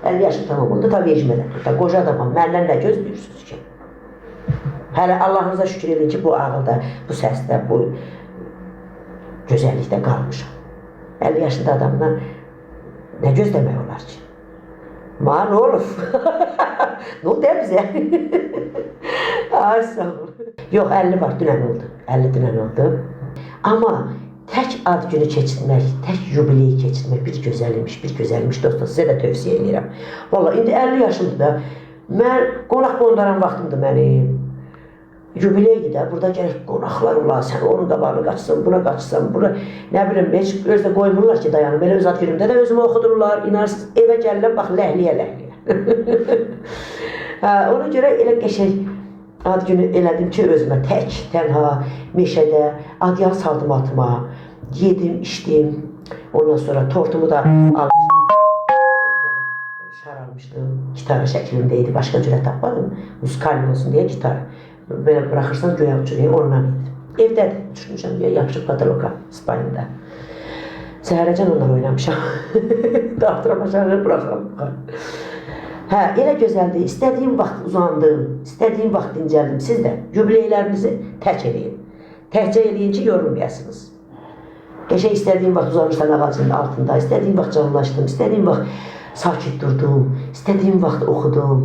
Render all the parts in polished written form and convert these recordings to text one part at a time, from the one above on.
50 yaşı tamam oldu, ta vecmədə. Qoca adamam, məndən nə gözləyirsiniz ki? Hələ Allahınıza şükür edin ki, bu ağılda, bu səsdə, bu gözəllikdə qalmışam. 50 yaşında adamdan nə gözləmək olar ki? Ma, nə olub? Nə oldu ya bizə? Ay, sağ ol. Yox, 50 var, dünən oldu. 50 dünən oldu. Amma tək ad günü keçirmək, tək yubileyi keçirmək bir gözəlmiş, bir gözəlmiş dostlar. Sizə də tövsiyə edirəm. Vallahi, indi 50 yaşımdır da, mən qonaq qondaran vaxtımdır mənim. Yubileydir də, burada gərək qonaqlar olar, sən onun qabağını qaçsan, buna qaçsan, buna, nə bilim, heç özdə qoymurlar ki, dayanım. Belə öz ad günümdə də özümü oxudurlar, inarsız, evə gəlirlər, bax, ləhliyə. Ona görə elə qəşək ad günü elədim ki, özümə tək, tənha, meşədə, adyal saldım atıma, yedim, içdim, ondan sonra tortumu da almışdım, şar almışdım, gitara şəklindəydi, başqa cürə tapmadım, musikalin olsun deyə gitar. Belə bıraxırsan göyə uçurayım, ondan idim. Evdədir, düşmüşəm deyə, yapışıb kataloqa, İspanyada. Səhərəcən ondan oynamışam. Dağıtıram aşağı, bıraxıram. Hə, elə gözəldir, istədiyim vaxt uzandım, istədiyim vaxt dincəldim. Siz də yubileylərinizi tək eləyin. Təkcə eləyin ki, yorulmayasınız. Qəşək istədiyim vaxt uzanırsan ağacının altında, istədiyim vaxt canlılaşdım, istədiyim vaxt sakit durdum, istədiyim vaxt oxudum.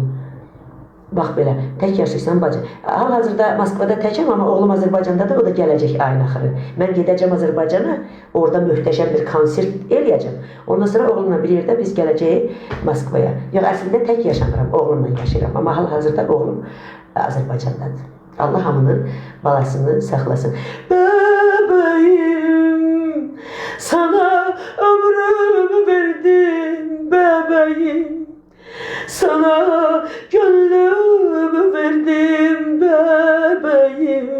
Bax belə, tək yaşayırsan bacı. Hal-hazırda Moskvada təkəm, amma oğlum Azərbaycandadır, o da gələcək ayın axırı. Mən gedəcəm Azərbaycana, orada möhtəşəm bir konsert eləyəcəm. Ondan sonra oğlumla bir yerdə biz gələcəyik Moskvaya. Yox, əslində tək yaşamıram, oğlumla yaşayıram, amma hal-hazırda oğlum Azərbaycandadır. Allah hamının balasını saxlasın. Bəbəyim, sana ömrümü verdim, bəbəyim. Sana gönlümü verdim bebeğim.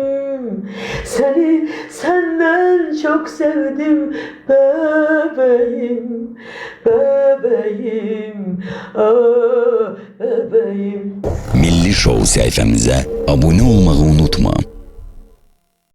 Seni senden çok sevdim bebeğim. Bebeğim, ah bebeğim. Milli Show sayfamıza abone olmayı unutma.